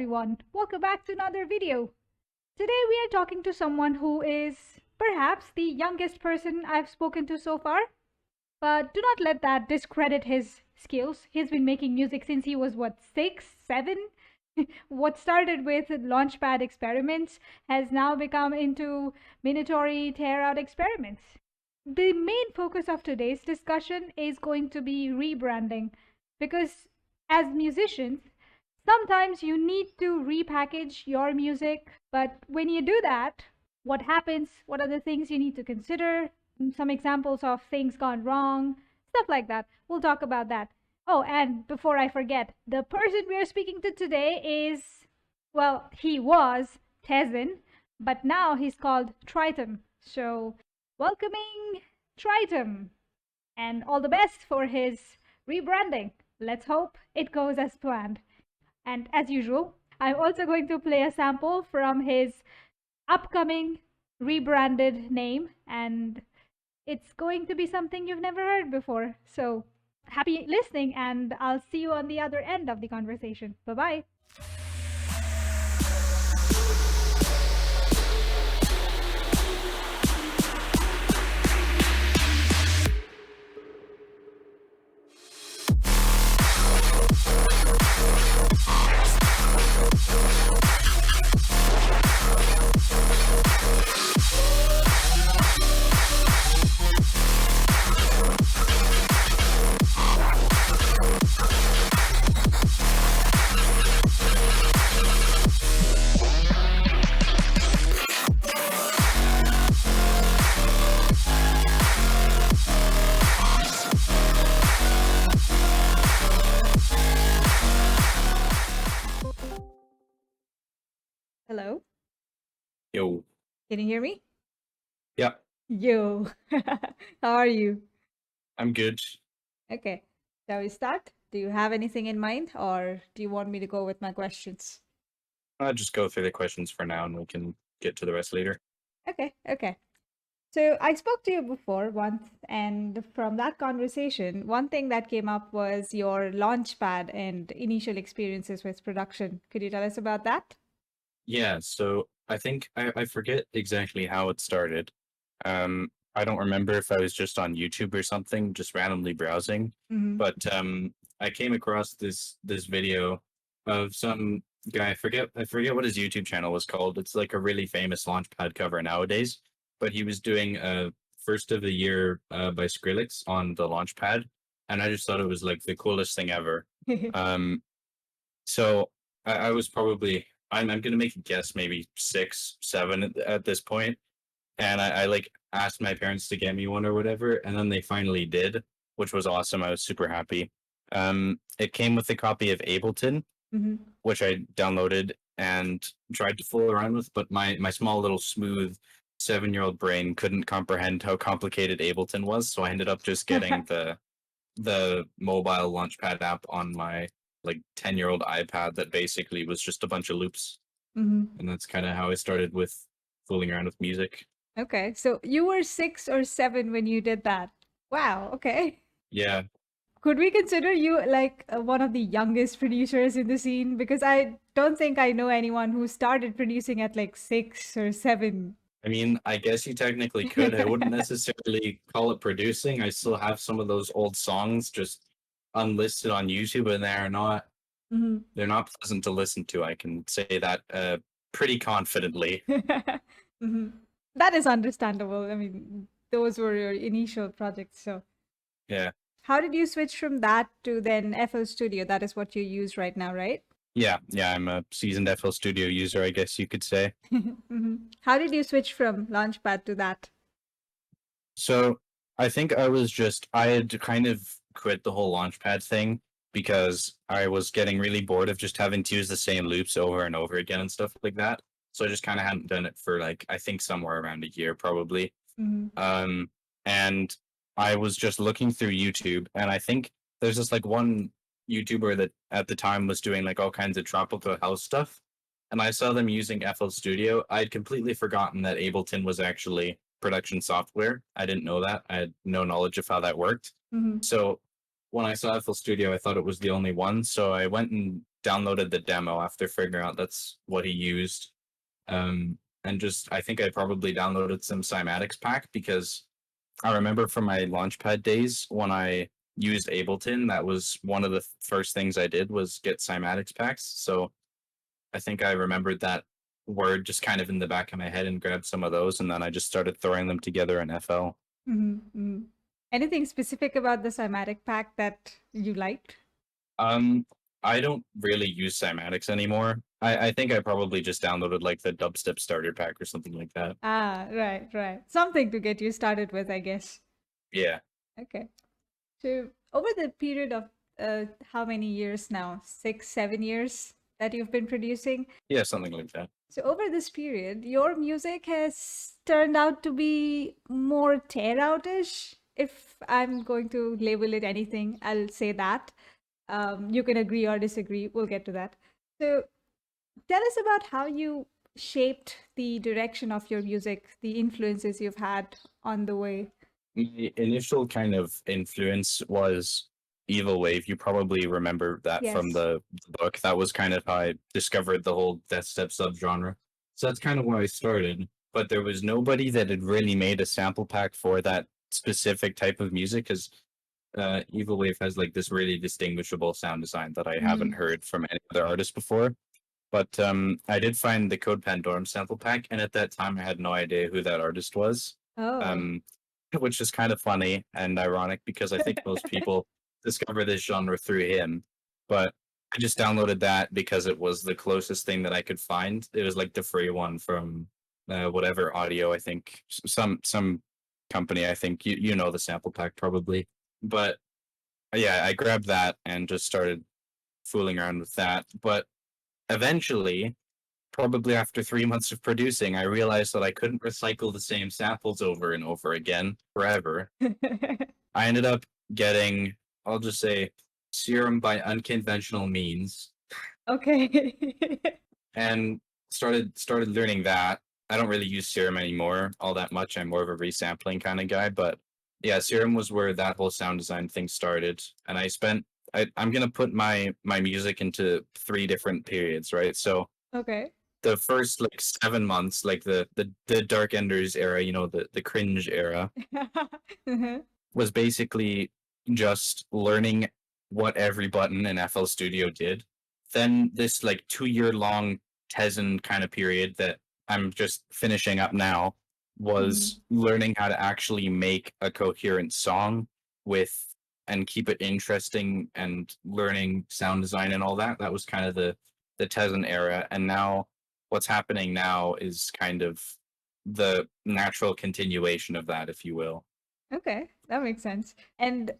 everyone, welcome back to another video. Today we are talking to someone who is perhaps the youngest person I've spoken to so far, but do not let that discredit his skills. He's been making music since he was what, 6, 7? What started with Launchpad experiments has now become into Minotaur tear out experiments. The main focus of today's discussion is going to be rebranding because as musicians, sometimes you need to repackage your music, but when you do that, what happens? What are the things you need to consider? Some examples of things gone wrong, stuff like that. We'll talk about that. Oh, and before I forget, the person we are speaking to today is, well, he was Tezzin, but now he's called Tritum. So, welcoming Tritum, and all the best for his rebranding. Let's hope it goes as planned. And as usual, I'm also going to play a sample from his upcoming rebranded name, and it's going to be something you've never heard before. So happy listening, and I'll see you on the other end of the conversation. Bye bye. Hello, Yo, can you hear me? yeah, Yo, how are you? I'm good. Okay, shall we start? Do you have anything in mind, or do you want me to go with my questions? I'll just go through the questions for now and we can get to the rest later. Okay. So I spoke to you before once, and from that conversation, one thing that came up was your launchpad and initial experiences with production. Could you tell us about that? Yeah, so I think I forget exactly how it started. I don't remember if I was just on YouTube or something, just randomly browsing, Mm-hmm. but I came across this video of some guy. I forget what his YouTube channel was called. It's like a really famous Launchpad cover nowadays, but he was doing a first of the year by Skrillex on the Launchpad, and I just thought it was like the coolest thing ever. Um, So I was probably I'm gonna make a guess, maybe 6, 7 at this point. And I like asked my parents to get me one or whatever, and then they finally did, which was awesome. I was super happy. It came with a copy of Ableton, Mm-hmm. which I downloaded and tried to fool around with, but my small little smooth 7-year-old brain couldn't comprehend how complicated Ableton was, so I ended up just getting the mobile launchpad app on my like 10-year-old iPad that basically was just a bunch of loops. Mm-hmm. And that's kind of how I started with fooling around with music. Okay, so you were 6 or 7 when you did that. Wow, okay. Yeah. Could we consider you like one of the youngest producers in the scene? Because I don't think I know anyone who started producing at like 6 or 7. I mean, I guess you technically could. I wouldn't necessarily call it producing. I still have some of those old songs just unlisted on YouTube, and Mm-hmm. they're not pleasant to listen to. I can say that pretty confidently. Mm-hmm. That is understandable. I mean, those were your initial projects. So, Yeah. how did you switch from that to then FL Studio? That is what you use right now, right? Yeah, I'm a seasoned FL Studio user, I guess you could say. Mm-hmm. How did you switch from Launchpad to that? So I think I had kind of quit the whole Launchpad thing because I was getting really bored of just having to use the same loops over and over again and stuff like that. So I just kind of hadn't done it for like, I think somewhere around a year probably. Mm-hmm. Um, and I was just looking through YouTube, and I think there's this like one YouTuber that at the time was doing like all kinds of tropical house stuff. And I saw them using FL Studio. I'd completely forgotten that Ableton was actually production software. I didn't know that. I had no knowledge of how that worked. Mm-hmm. So when I saw FL Studio, I thought it was the only one. So I went and downloaded the demo after figuring out that's what he used. And just I think I probably downloaded some cymatics pack because I remember from my Launchpad days when I used Ableton, that was one of the first things I did was get cymatics packs. So I think I remembered that word just kind of in the back of my head and grabbed some of those, and then I just started throwing them together in FL. Mm-hmm. Anything specific about the cymatic pack that you liked? Um, I don't really use cymatics anymore. I think I probably just downloaded like the dubstep starter pack or something like that. Ah, right, right. Something to get you started with, I guess. Yeah, Okay. So, over the period of how many years now? 6, 7 years that you've been producing. yeah, something like that. So, over this period, your music has turned out to be more tear outish. If I'm going to label it anything, I'll say that. You can agree or disagree. We'll get to that. So, tell us about how you shaped the direction of your music, the influences you've had on the way. My initial kind of influence was Evil Wave. You probably remember that from Yes. the book. That was kind of how I discovered the whole deathstep subgenre. So that's kind of where I started. But there was nobody that had really made a sample pack for that specific type of music because Evil Wave has like this really distinguishable sound design that I haven't Mm. heard from any other artist before. But I did find the Code Pandorum sample pack, and at that time I had no idea who that artist was. Oh. Um, which is kind of funny and ironic because I think most people discover this genre through him. But I just downloaded that because it was the closest thing that I could find. It was like the free one from whatever audio. I think some company. I think you know the sample pack probably. But yeah, I grabbed that and just started fooling around with that. But eventually, probably after 3 months of producing, I realized that I couldn't recycle the same samples over and over again forever. I ended up getting, I'll just say, Serum by unconventional means, Okay. and started learning that. I don't really use Serum anymore all that much. I'm more of a resampling kind of guy, but yeah, Serum was where that whole sound design thing started, and I'm gonna put my music into 3 different periods, right? So Okay. the first like 7 months, like the Dark Enders era, the cringe era, Mhm. was basically just learning what every button in FL Studio did. Then this like 2 year long Tezzin kind of period that I'm just finishing up now Mhm. was learning how to actually make a coherent song with and keep it interesting and learning sound design and all that. That was kind of the Tezzin era. And now what's happening now is kind of the natural continuation of that, if you will. Okay, that makes sense. And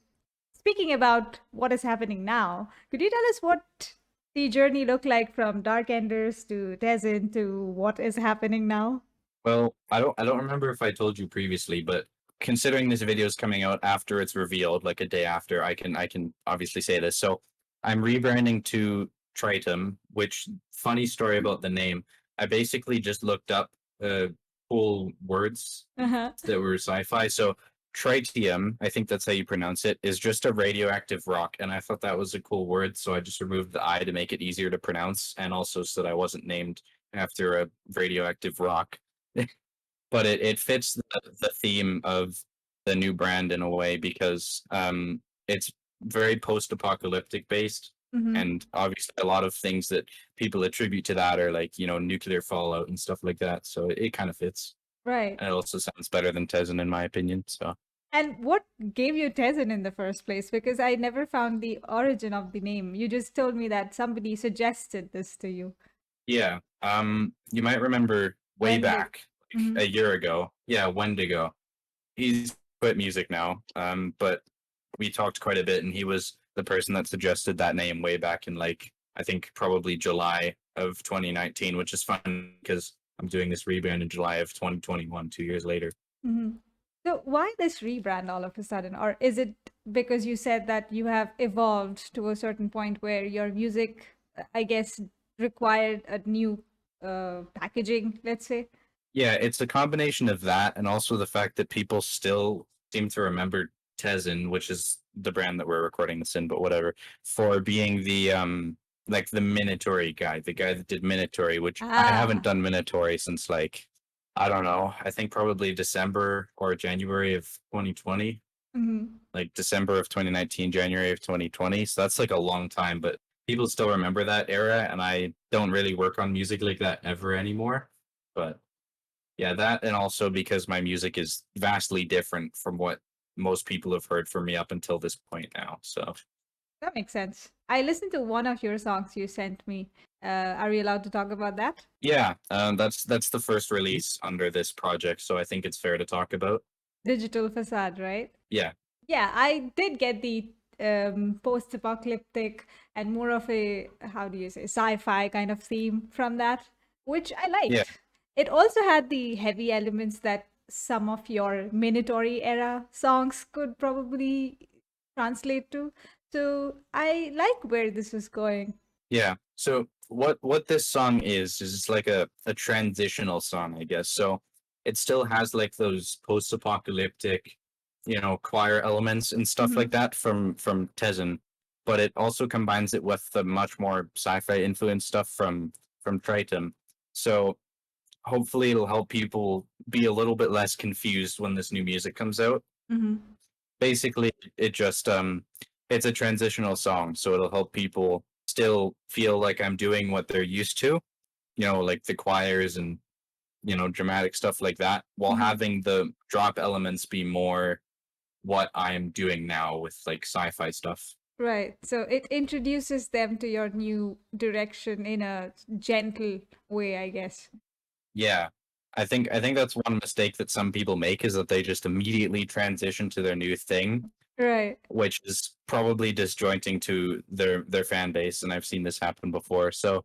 speaking about what is happening now, could you tell us what the journey looked like from Dark Enders to Tezzin to what is happening now? Well, I don't remember if I told you previously, but considering this video is coming out after it's revealed, like a day after, I can obviously say this. So I'm rebranding to Tritum, which funny story about the name. I basically just looked up cool words Uh-huh. that were sci-fi. So tritium, I think that's how you pronounce it, is just a radioactive rock, and I thought that was a cool word, so I just removed the I to make it easier to pronounce, and also so that I wasn't named after a radioactive rock. But it fits the theme of the new brand in a way because it's very post-apocalyptic based, Hmm. and obviously a lot of things that people attribute to that are like nuclear fallout and stuff like that. So it kind of fits, Right. and it also sounds better than Tezzin in my opinion. So And what gave you Tezzin in the first place? Because I never found the origin of the name. You just told me that somebody suggested this to you. yeah, you might remember way Wendig. back Hmm. like a year ago. Yeah, Wendigo. He's quit music now. But we talked quite a bit, and he was the person that suggested that name way back in like I think probably July of 2019, which is fun because I'm doing this rebrand in July of 2021, 2 years later. Hmm. So why this rebrand all of a sudden? Or is it because you said that you have evolved to a certain point where your music, I guess, required a new packaging, let's say? Yeah, it's a combination of that and also the fact that people still seem to remember Tezzin, which is the brand that we're recording this in, but whatever, for being the like the Minotaur guy, the guy that did Minotaur, which I haven't Ah. done Minotaur since like I don't know. I think probably December or January of 2020, Mhm. like December of 2019, January of 2020. So that's like a long time, but people still remember that era, and I don't really work on music like that ever anymore. But yeah, that, and also because my music is vastly different from what most people have heard from me up until this point now. So That makes sense. I listened to one of your songs you sent me. Are we allowed to talk about that? yeah, that's the first release under this project, so I think it's fair to talk about. Digital Facade, right? Yeah, Yeah, I did get the post-apocalyptic and more of a, how do you say, sci-fi kind of theme from that, which I yeah, liked. It also had the heavy elements that some of your Minotaur era songs could probably translate to. So I like where this is going. yeah. So what this song is it's like a transitional song, I guess. So it still has like those post-apocalyptic, choir elements and stuff Hmm. like that from Tezzin, but it also combines it with the much more sci-fi influence stuff from Tritum. So hopefully it'll help people be a little bit less confused when this new music comes out. Hmm. Basically, it just it's a transitional song, so it'll help people still feel like I'm doing what they're used to, like the choirs and dramatic stuff like that, while Hmm. having the drop elements be more what I'm doing now with like sci-fi stuff. Right. So it introduces them to your new direction in a gentle way, I guess. Yeah. I think that's one mistake that some people make is that they just immediately transition to their new thing, Right. which is probably disjointing to their fan base, and I've seen this happen before. So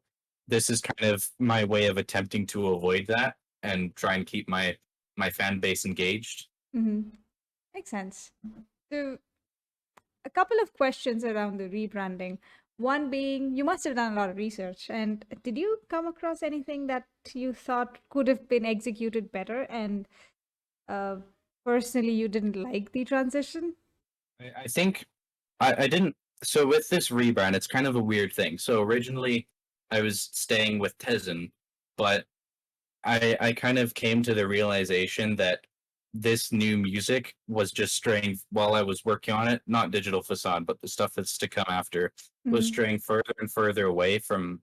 this is kind of my way of attempting to avoid that and try and keep my fan base engaged. Hmm. Makes sense. So a couple of questions around the rebranding. One being, you must have done a lot of research, and did you come across anything that you thought could have been executed better? And uh, personally, you didn't like the transition? I think I didn't. So with this rebrand, it's kind of a weird thing. So originally, I was staying with Tezzin, but I kind of came to the realization that this new music was just straying while I was working on it, not Digital Facade, but the stuff that's to come after was Hmm. straying further and further away from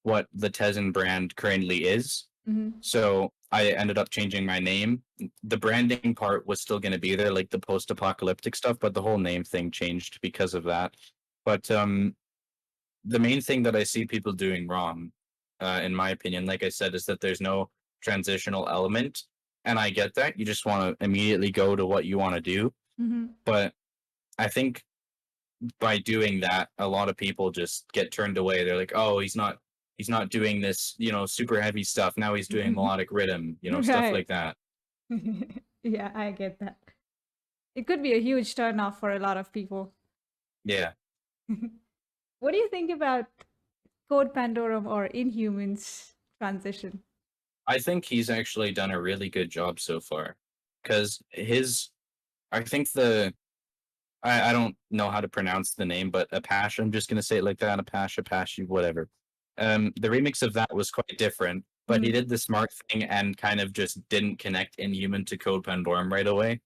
what the Tezzin brand currently is. Hmm. So I ended up changing my name. The branding part was still going to be there, like the post-apocalyptic stuff, but the whole name thing changed because of that. But the main thing that I see people doing wrong, in my opinion, like I said, is that there's no transitional element. And I get that. You just want to immediately go to what you want to do. Hmm. But I think by doing that, a lot of people just get turned away. They're like, oh, he's not doing this, super heavy stuff. Now he's doing melodic rhythm, stuff Right. like that. Yeah, I get that. It could be a huge turnoff for a lot of people. Yeah. What do you think about Code Pandorum or Inhumans transition? I think he's actually done a really good job so far. Because I think I don't know how to pronounce the name, but Apache, I'm just gonna say it like that, Apache, whatever. The remix of that was quite different, but he Hmm. did the smart thing and kind of just didn't connect Inhuman to Code Pandorum right away.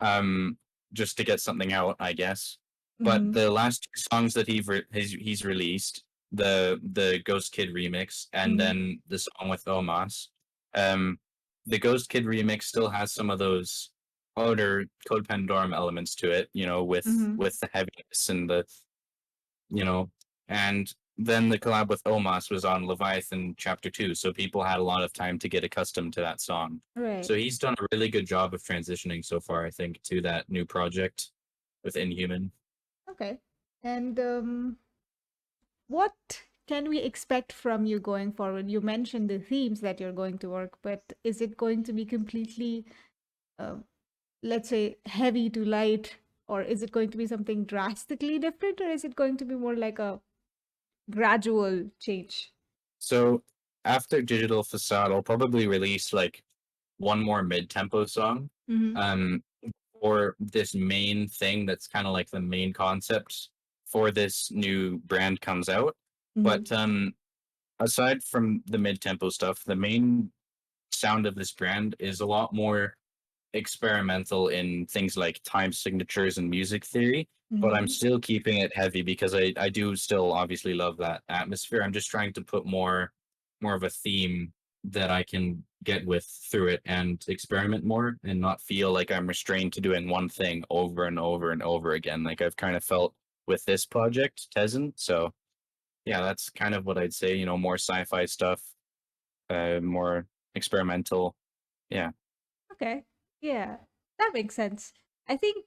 Um, just to get something out, I guess. But Hmm. the last two songs that he's released, the Ghost Kid remix and Hmm. then the song with Omas, um, the Ghost Kid remix still has some of those older Code Pandorum elements to it, Hmm. with the heaviness and the you know, and then the collab with Omas was on Leviathan Chapter 2, so people had a lot of time to get accustomed to that song. Right. So he's done a really good job of transitioning so far, I think, to that new project with Inhuman. Okay. And what can we expect from you going forward? You mentioned the themes that you're going to work, but is it going to be completely, uh, let's say, heavy to light, or is it going to be something drastically different, or is it going to be more like a gradual change? So after Digital Facade, I'll probably release like one more mid-tempo song. Mm-hmm. Um, or this main thing that's kind of like the main concept for this new brand comes out. Mm-hmm. But aside from the mid-tempo stuff, the main sound of this brand is a lot more experimental in things like time signatures and music theory, but I'm Mm-hmm. still keeping it heavy because I do still obviously love that atmosphere. I'm just trying to put more of a theme that I can get with through it and experiment more and not feel like I'm restrained to doing one thing over and over and over again. Like I've kind of felt with this project, Tezzin. So yeah, that's kind of what I'd say, more sci-fi stuff, more experimental. Yeah. Okay. Yeah, that makes sense. I think,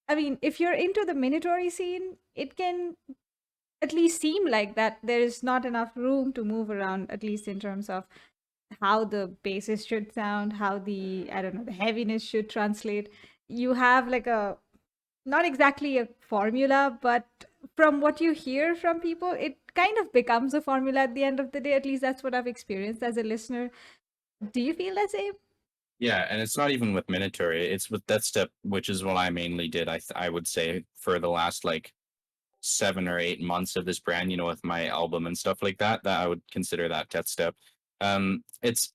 I mean, if you're into the Minotaur scene, it can at least seem like that there is not enough room to move around, at least in terms of how the bases should sound, how the, I don't know, the heaviness should translate. You have like a, not exactly a formula, but from what you hear from people, it kind of becomes a formula at the end of the day. At least that's what I've experienced as a listener. Do you feel the same? Yeah, and it's not even with Minotaur. It's with Death Step, which is what I mainly did. I would say for the last like 7 or 8 months of this brand, with my album and stuff like that, that I would consider that Death Step. It's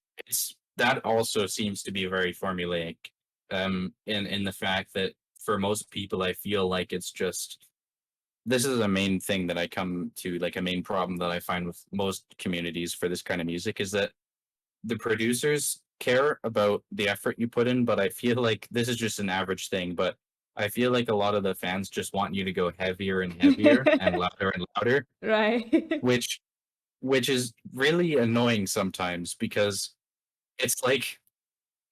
that also seems to be very formulaic. In the fact that for most people, I feel like it's just this is a main thing that I come to, like a main problem that I find with most communities for this kind of music is that the producers care about the effort you put in, but I feel like this is just an average thing. But I feel like a lot of the fans just want you to go heavier and heavier and louder, Right. which which is really annoying sometimes because it's like,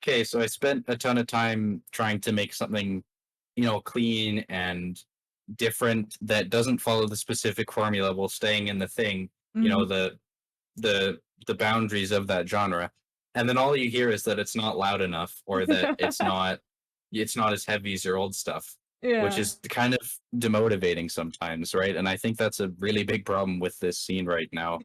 okay, so I spent a ton of time trying to make something, clean and different that doesn't follow the specific formula while staying in the thing, you know, Mhm. the the boundaries of that genre, and then all you hear is that it's not loud enough or that it's not as heavy as your old stuff, which Yeah. is kind of demotivating sometimes, right? And I think that's a really big problem with this scene right now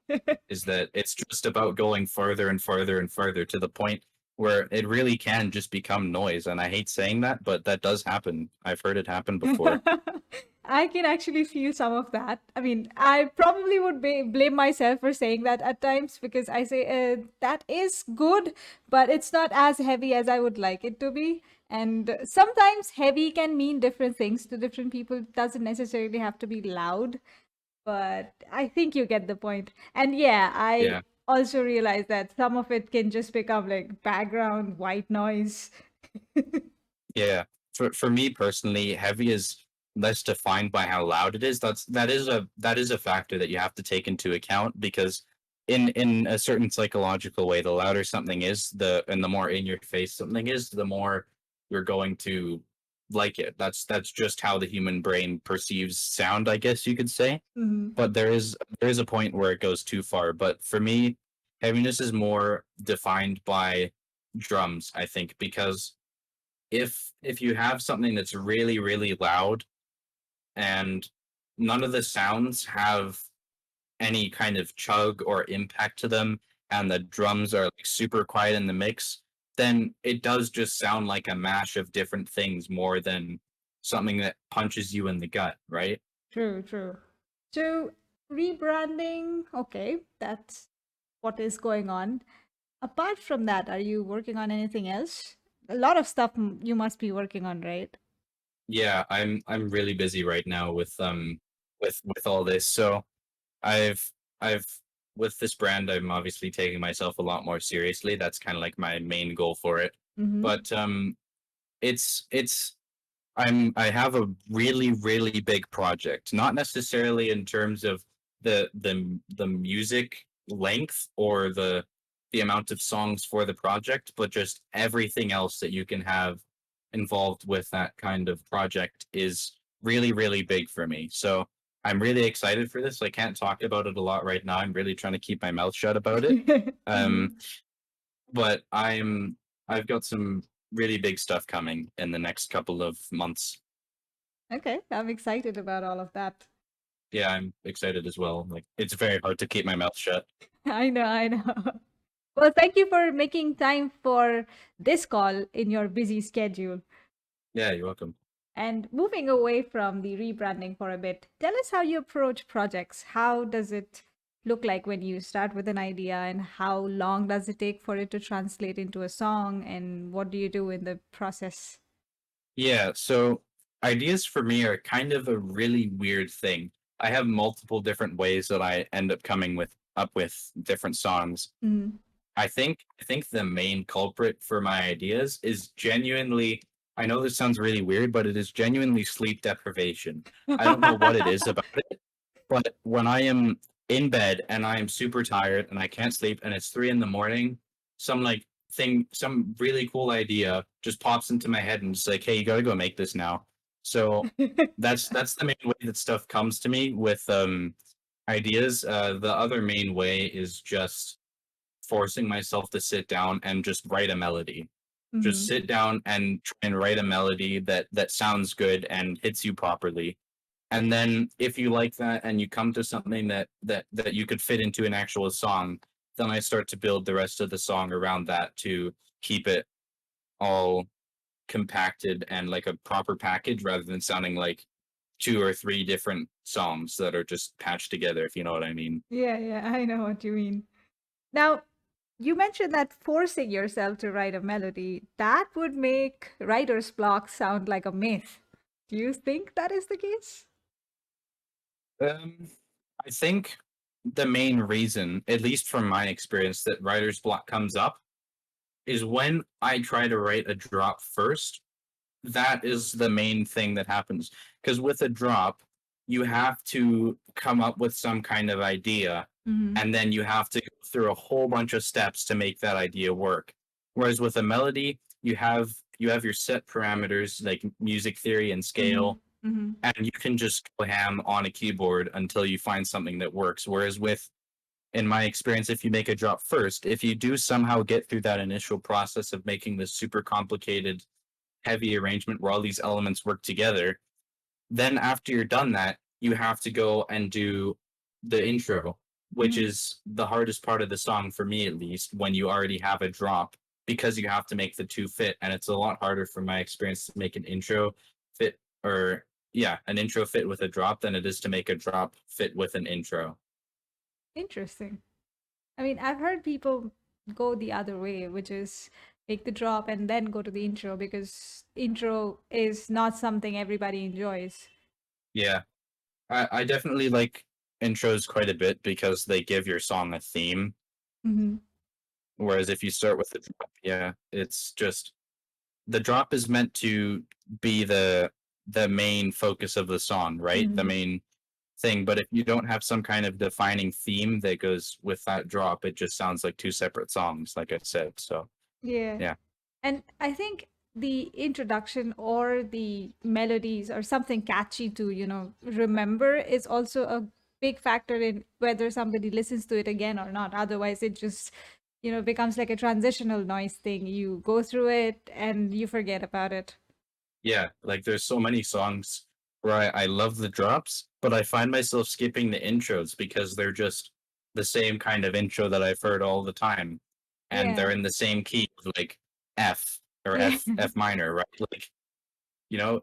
is that it's just about going farther and farther and farther to the point where it really can just become noise. And I hate saying that, but that does happen. I've heard it happen before. I can actually feel some of that. I mean, I probably would blame myself for saying that at times because I say that is good, but it's not as heavy as I would like it to be. And sometimes heavy can mean different things to different people. It doesn't necessarily have to be loud, but I think you get the point. And yeah, I Yeah. also realize that some of it can just become like background white noise. Yeah. For me personally, heavy is less defined by how loud it is. That is a factor that you have to take into account because in a certain psychological way, the louder something is, the more in your face something is, the more you're going to like it. That's just how the human brain perceives sound, I guess you could say. Mhm. But there is a point where it goes too far. But for me, heaviness is more defined by drums, I think, because if you have something that's really really loud and none of the sounds have any kind of chug or impact to them and the drums are like super quiet in the mix, then it does just sound like a mash of different things more than something that punches you in the gut, right? True, true. So, rebranding, okay, that's what is going on. Apart from that, are you working on anything else? A lot of stuff you must be working on, right? Yeah, I'm really busy right now with all this. So I've I've with this brand, I'm obviously taking myself a lot more seriously. That's kind of like my main goal for it. Mm-hmm. But it's I have a really really big project, not necessarily in terms of the music length or the amount of songs for the project, but just everything else that you can have involved with that kind of project is really really big for me. So I'm really excited for this. I can't talk about it a lot right now. I'm really trying to keep my mouth shut about it. Um, Mm-hmm. but I've got some really big stuff coming in the next couple of months. Okay, I'm excited about all of that. Yeah, I'm excited as well. Like it's very hard to keep my mouth shut. I know, I know. Well, thank you for making time for this call in your busy schedule. Yeah, you're welcome. And moving away from the rebranding for a bit, tell us how you approach projects. How does it look like when you start with an idea, and how long does it take for it to translate into a song? And what do you do in the process? Yeah, so ideas for me are kind of a really weird thing. I have multiple different ways that I end up coming with up with different songs. Mm. I think the main culprit for my ideas is genuinely, I know this sounds really weird, but it is genuinely sleep deprivation. I don't know what it is about it, but when I am in bed and I am super tired and I can't sleep and it's 3 in the morning, some like some really cool idea just pops into my head and it's like, hey, you gotta go make this now. So that's the main way that stuff comes to me with ideas. The other main way is just forcing myself to sit down and just write a melody. Just Hmm. sit down and try and write a melody that sounds good and hits you properly. And then if you like that and you come to something that you could fit into an actual song, then I start to build the rest of the song around that to keep it all compacted and like a proper package rather than sounding like two or three different songs that are just patched together, if you know what I mean. Yeah, yeah, I know what you mean. Now, you mentioned that forcing yourself to write a melody, that would make writer's block sound like a myth. Do you think that is the case? Um, I think the main reason, at least from my experience, that writer's block comes up is when I try to write a drop first. That is the main thing that happens. Because with a drop, you have to come up with some kind of idea, Hmm. and then you have to go through a whole bunch of steps to make that idea work. Whereas with a melody, you have your set parameters like music theory and Hmm. scale, Hmm. and you can just go ham on a keyboard until you find something that works. Whereas with in my experience, if you make a drop first, if you do somehow get through that initial process of making this super complicated heavy arrangement where all these elements work together. Then after you're done that, you have to go and do the intro, which Hmm. is the hardest part of the song for me at least, when you already have a drop, because you have to make the two fit. And it's a lot harder from my experience to make an intro fit or yeah, an intro fit with a drop than it is to make a drop fit with an intro. Interesting. I mean, I've heard people go the other way, which is make the drop and then go to the intro because intro is not something everybody enjoys. Yeah. I definitely like intros quite a bit because they give your song a theme. Hmm. Whereas if you start with the drop, yeah, it's just the drop is meant to be the main focus of the song, right? The Hmm. main thing. But if you don't have some kind of defining theme that goes with that drop, it just sounds like two separate songs, like I said. So Yeah. yeah. And I think the introduction or the melodies or something catchy to, remember is also a big factor in whether somebody listens to it again or not. Otherwise, it just, becomes like a transitional noise thing. You go through it and you forget about it. Yeah. Like there's so many songs where I love the drops, but I find myself skipping the intros because they're just the same kind of intro that I've heard all the time. And Yeah. they're in the same key of like F or Yeah. F minor, right? Like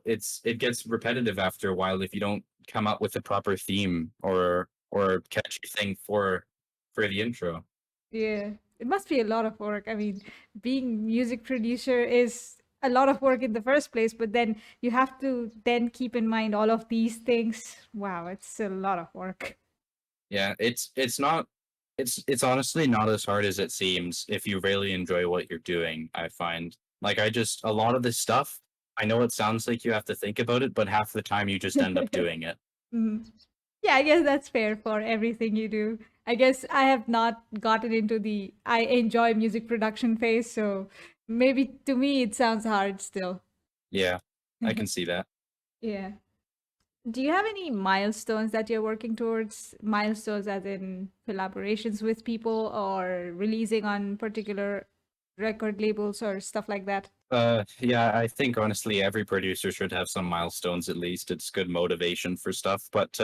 it gets repetitive after a while if you don't come up with a proper theme or catchy thing for the intro. Yeah. It must be a lot of work. I mean, being music producer is a lot of work in the first place, but then you have to then keep in mind all of these things. Wow, it's a lot of work. Yeah, it's not it's honestly not as hard as it seems if you really enjoy what you're doing, I find. Like I just a lot of this stuff, I know it sounds like you have to think about it, but half the time you just end up doing it. Mhm. Yeah, I guess that's fair for everything you do. I guess I have not gotten into the I enjoy music production phase, so maybe to me it sounds hard still. Yeah, I can see that. Yeah. Do you have any milestones that you're working towards? Milestones as in collaborations with people or releasing on particular record labels or stuff like that? Yeah, I think honestly every producer should have some milestones at least. It's good motivation for stuff. But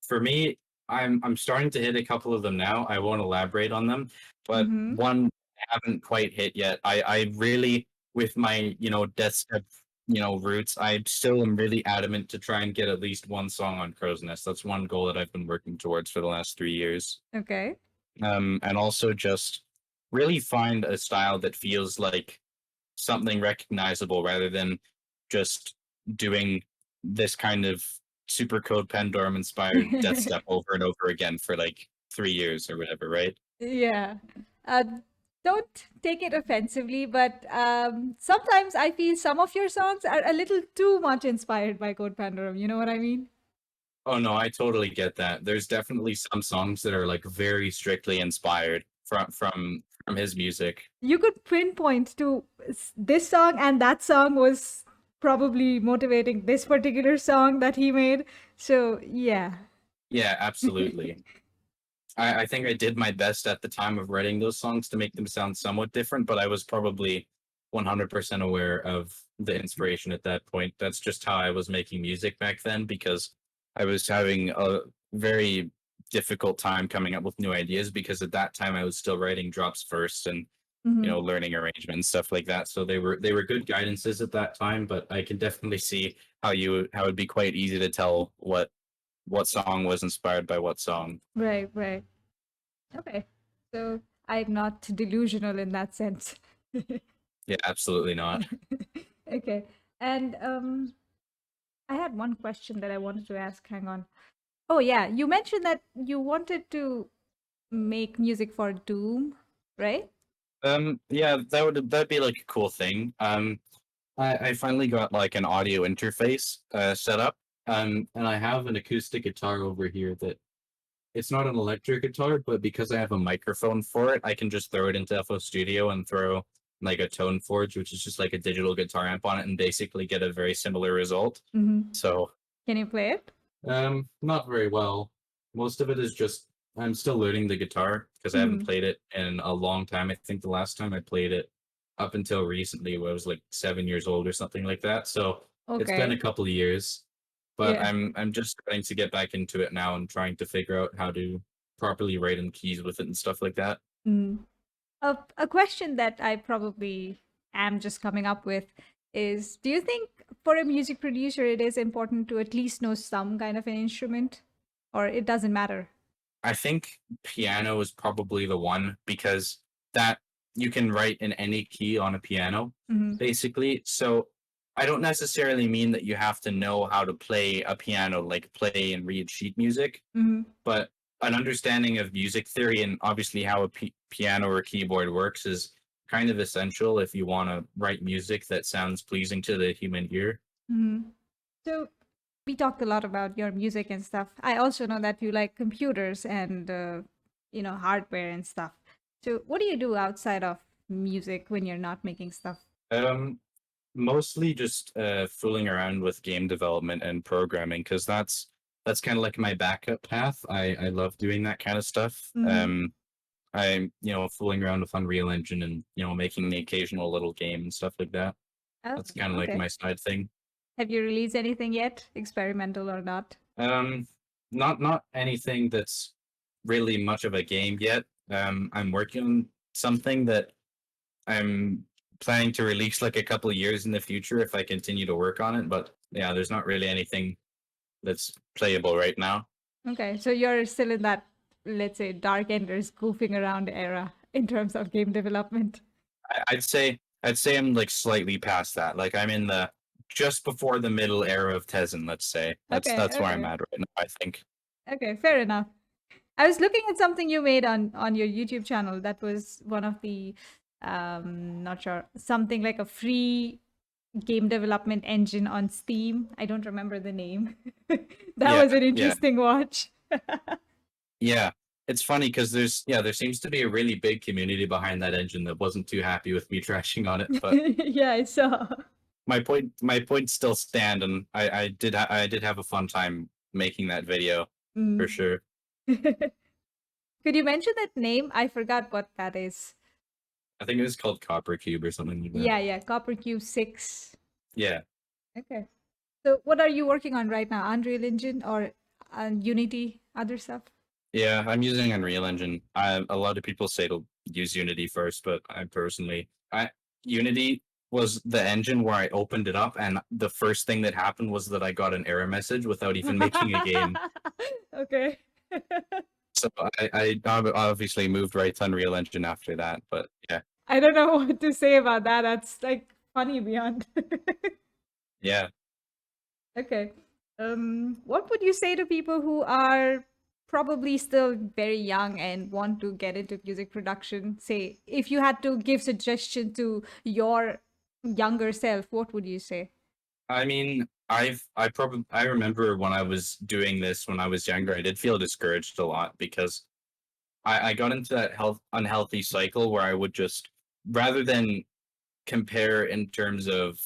for me, I'm starting to hit a couple of them now. I won't elaborate on them, but Mm-hmm. one I haven't quite hit yet. I really with my, Death Step roots, I still am really adamant to try and get at least one song on Crow's Nest. That's one goal that I've been working towards for the last 3 years. Okay. And also just really find a style that feels like something recognizable rather than just doing this kind of super code Pandorum inspired death step over and over again for like 3 years or whatever, right? Yeah. Uh, don't take it offensively, but sometimes I feel some of your songs are a little too much inspired by Code Pandorum. You know what I mean? Oh no, I totally get that. There's definitely some songs that are like very strictly inspired from his music. You could pinpoint to this song, and that song was probably motivating this particular song that he made. So, yeah. Yeah, absolutely. I think I did my best at the time of writing those songs to make them sound somewhat different, but I was probably 100% aware of the inspiration at that point. That's just how I was making music back then because I was having a very difficult time coming up with new ideas because at that time I was still writing drops first and Mhm. learning arrangement and stuff like that. So they were good guidances at that time, but I can definitely see how it'd be quite easy to tell what song was inspired by what song. Right, right. Okay. So, I'm not delusional in that sense. Yeah, absolutely not. Okay. And I had one question that I wanted to ask. Hang on. Oh, yeah. You mentioned that you wanted to make music for Doom, right? Yeah, that'd be like a cool thing. I finally got like an audio interface set up. And I have an acoustic guitar over here that it's not an electric guitar, but because I have a microphone for it, I can just throw it into FL Studio and throw like a Tone Forge, which is just like a digital guitar amp on it, and basically get a very similar result. Mm-hmm. So, Can you play it? not very well. Most of it is just I'm still learning the guitar because I haven't Mm-hmm. played it in a long time. I think the last time I played it up until recently, when I was like 7 years old or something like that. So it's been a Okay. couple of years, but Yeah. I'm just starting to get back into it now and trying to figure out how to properly write in keys with it and stuff like that. Mm. A question that I probably am just coming up with is, do you think for a music producer it is important to at least know some kind of an instrument, or it doesn't matter? I think piano is probably the one because that you can write in any key on a piano, Mm-hmm. basically. So I don't necessarily mean that you have to know how to play a piano, like play and read sheet music, Mm-hmm. but an understanding of music theory and obviously how a piano or keyboard works is kind of essential if you want to write music that sounds pleasing to the human ear. Mm-hmm. So we talked a lot about your music and stuff. I also know that you like computers and hardware and stuff. So what do you do outside of music when you're not making stuff? Um, Mostly just fooling around with game development and programming because that's kind of like my backup path. I love doing that kind of stuff. Mm-hmm. I'm fooling around with Unreal Engine and making the occasional little game and stuff like that. Oh, That's kind of like okay. my side thing. Have you released anything yet, experimental or not? Um, not anything that's really much of a game yet. I'm working on something that I'm planning to release like a couple of years in the future if I continue to work on it. But yeah, there's not really anything that's playable right now. Okay, so you're still in that, let's say, Dark Enders goofing around era in terms of game development. I'd say I'm like slightly past that. Like I'm in the just before the middle era of Tezzin, let's say. That's Okay, that's where I'm okay, at right now, I think. okay, fair enough. I was looking at something you made on your YouTube channel. That was one of the, not sure, something like a free game development engine on Steam. I don't remember the name. That Yeah, was an yeah, interesting watch. yeah. It's funny because there seems to be a really big community behind that engine that wasn't too happy with me trashing on it, but Yeah, I saw. my points still stand, and I did have a fun time making that video for Mm. sure. Could you mention that name? I forgot what that is. I think it was called Copper Cube or something like that. Yeah, yeah, Copper Cube 6. Yeah, Okay. So what are you working on right now? Unreal Engine or Unity, other stuff? yeah. I'm using Unreal Engine. A lot of people say to use Unity first, but I personally, I Unity. was the engine where I opened it up, and the first thing that happened was that I got an error message without even making a game. Okay. So I obviously moved right to Unreal Engine after that, but yeah, I don't know what to say about that. That's like funny beyond. yeah. Okay. What would you say to people who are probably still very young and want to get into music production? Say, if you had to give suggestion to your younger self, what would you say? I mean, I remember when I was doing this when I was younger, I did feel discouraged a lot because I got into that unhealthy cycle where I would just rather than compare in terms of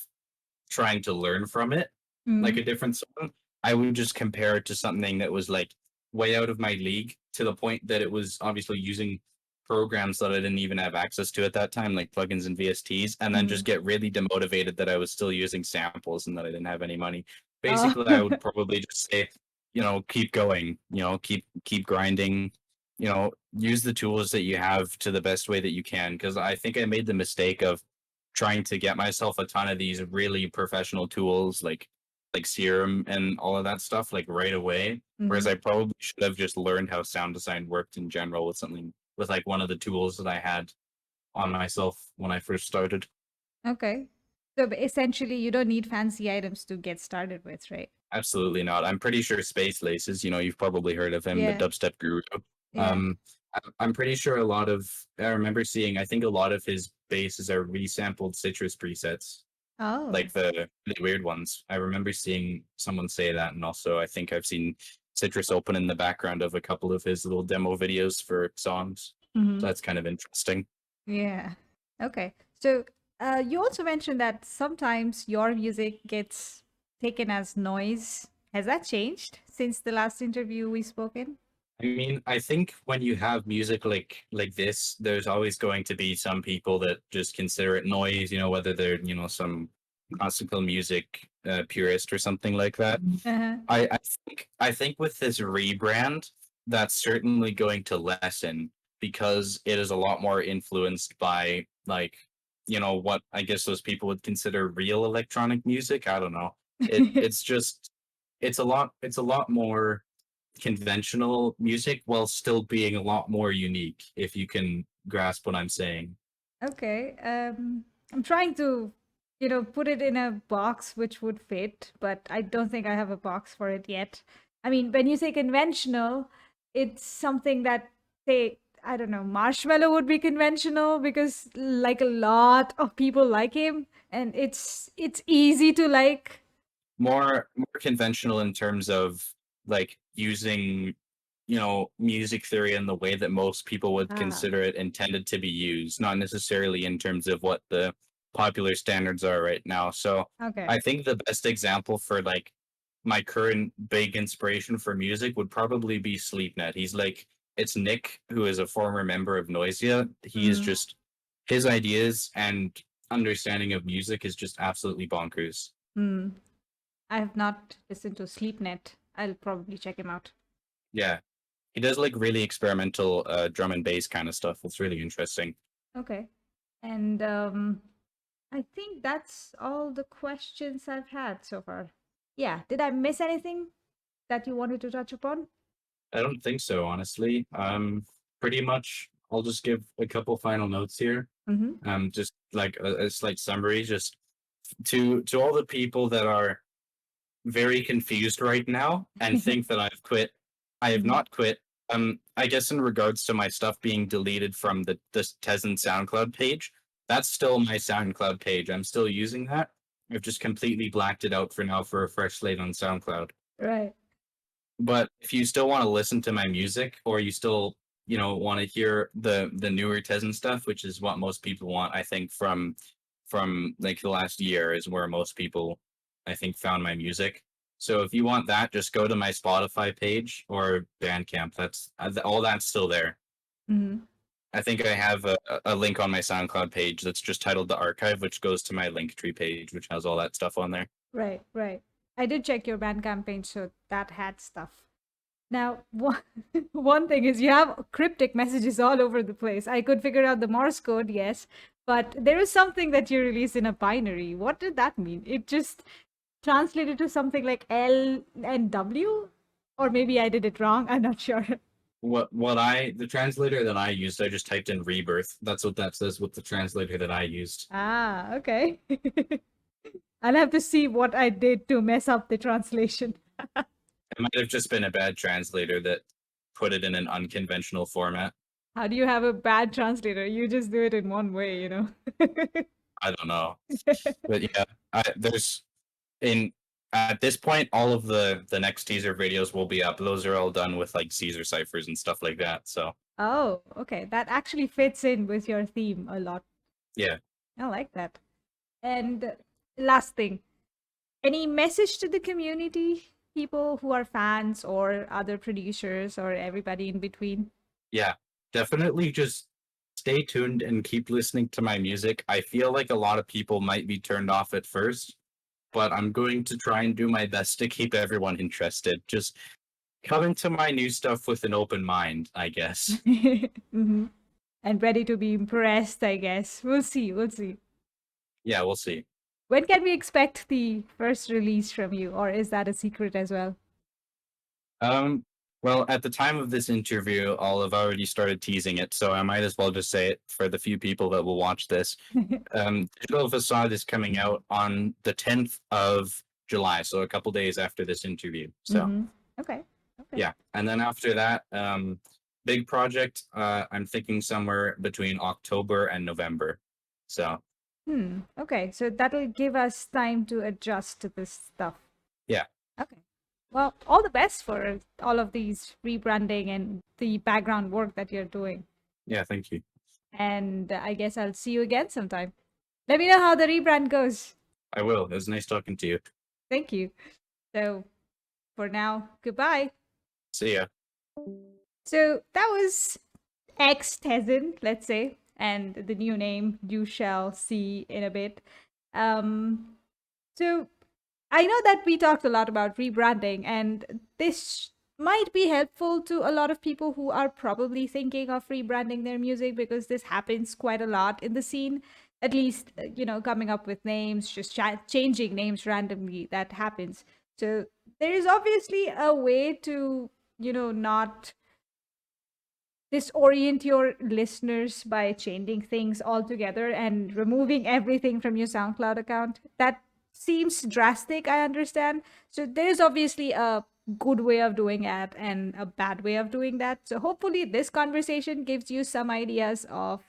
trying to learn from it, like Mm, a different song, I would just compare it to something that was like way out of my league to the point that it was obviously using programs that I didn't even have access to at that time, like plugins and VSTs, and then just mm. get really demotivated that I was still using samples and that I didn't have any money. Oh. Basically, I would probably just say, keep going, keep grinding, use the tools that you have to the best way that you can. Because I think I made the mistake of trying to get myself a ton of these really professional tools like Serum and all of that stuff like right away. Whereas Mhm. I probably should have just learned how sound design worked in general with something with like one of the tools that I had on myself when I first started. Okay. So essentially, you don't need fancy items to get started with, right? Absolutely not. I'm pretty sure Space Laces, you've probably heard of him, the Yeah. dubstep guru. Yeah. Um, I'm pretty sure I remember seeing, I think a lot of his basses are resampled Citrus presets, Oh. like the weird ones. I remember seeing someone say that, and also I think I've seen Citrus open in the background of a couple of his little demo videos for songs. Hmm. So that's kind of interesting. Yeah. Okay. So you also mentioned that sometimes your music gets taken as noise. Has that changed since the last interview we spoke in? I mean, I think when you have music like this, there's always going to be some people that just consider it noise, whether they're, some classical music purist or something like that. Uh-huh. I think with this rebrand, that's certainly going to lessen because it is a lot more influenced by like, what I guess those people would consider real electronic music. I don't know. It's just it's a lot more conventional music while still being a lot more unique, if you can grasp what I'm saying. Okay. I'm trying to, put it in a box which would fit, but I don't think I have a box for it yet. I mean, when you say conventional, it's something that, say, I don't know, Marshmallow would be conventional because like a lot of people like him and it's easy to like. More conventional in terms of like using music theory in the way that most people would Ah, consider it intended to be used, not necessarily in terms of what the popular standards are right now. So okay. I think the best example for like my current big inspiration for music would probably be Sleepnet. It's Nick, who is a former member of Noisia. He is Mm, just his ideas and understanding of music is just absolutely bonkers. mm. I have not listened to Sleepnet. I'll probably check him out. Yeah, he does like really experimental drum and bass kind of stuff. It's really interesting. Okay. And I think that's all the questions I've had so far. Yeah, did I miss anything that you wanted to touch upon? I don't think so, honestly. Pretty much, I'll just give a couple final notes here. Mm-hmm. Just like a slight summary, just to all the people that are very confused right now and think that I've quit. I have Mm-hmm. not quit. I guess in regards to my stuff being deleted from the Tezzin SoundCloud page, that's still my SoundCloud page. I'm still using that. I've just completely blacked it out for now for a fresh slate on SoundCloud. Right. But if you still want to listen to my music or you still, want to hear the newer Tezzin stuff, which is what most people want, I think from like the last year is where most people I think found my music. So if you want that, just go to my Spotify page or Bandcamp. That's all that's still there. Mm-hmm. I think I have a link on my SoundCloud page that's just titled The Archive, which goes to my Linktree page, which has all that stuff on there. Right, right. I did check your Bandcamp page, so that had stuff. Now, one thing is you have cryptic messages all over the place. I could figure out the Morse code, yes, But there is something that you released in a binary. What did that mean? It just translated to something like L and W? Or maybe I did it wrong. I'm not sure. The translator that I used, I just typed in rebirth. That's what that says with the translator that I used. Ah, okay. I'll have to see what I did to mess up the translation. It might have just been a bad translator that put it in an unconventional format. How do you have a bad translator? You just do it in one way, you know? I don't know. But yeah, there's in at this point, all of the next teaser videos will be up. Those are all done with like Caesar ciphers and stuff like that. So Oh, okay. That actually fits in with your theme a lot. yeah. I like that. And last thing, any message to the community, people who are fans or other producers or everybody in between? Yeah, definitely just stay tuned and keep listening to my music. I feel like a lot of people might be turned off at first, but I'm going to try and do my best to keep everyone interested. Just come into my new stuff with an open mind, I guess. Mhm. And ready to be impressed, I guess. We'll see. We'll see. Yeah, we'll see. When can we expect the first release from you, or is that a secret as well? Um, well, at the time of this interview, I'll have already started teasing it, so I might as well just say it for the few people that will watch this. Digital Facade is coming out on the 10th of July, so a couple days after this interview. So Mhm. Okay. Okay. yeah, and then after that, big project. I'm thinking somewhere between October and November. So Okay. So that'll give us time to adjust to this stuff. yeah, Okay. Well, all the best for all of these rebranding and the background work that you're doing. yeah. Thank you. And I guess I'll see you again sometime. Let me know how the rebrand goes. I will. It was nice talking to you. Thank you. So for now, goodbye. See ya. So that was ex-Tezzin, let's say, and the new name you shall see in a bit. Um, so I know that we talked a lot about rebranding, and this might be helpful to a lot of people who are probably thinking of rebranding their music because this happens quite a lot in the scene. At least, coming up with names, just changing names randomly, that happens. So there is obviously a way to, not disorient your listeners by changing things altogether and removing everything from your SoundCloud account. That seems drastic, I understand. So there's obviously a good way of doing that and a bad way of doing that. So hopefully this conversation gives you some ideas of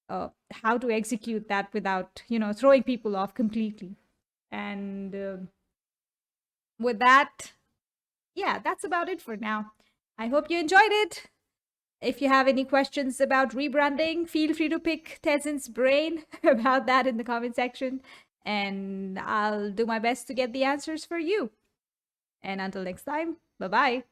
how to execute that without, throwing people off completely. And with that, yeah, that's about it for now. I hope you enjoyed it. If you have any questions about rebranding, feel free to pick Tezzin's brain about that in the comment section, and I'll do my best to get the answers for you. And until next time, bye bye.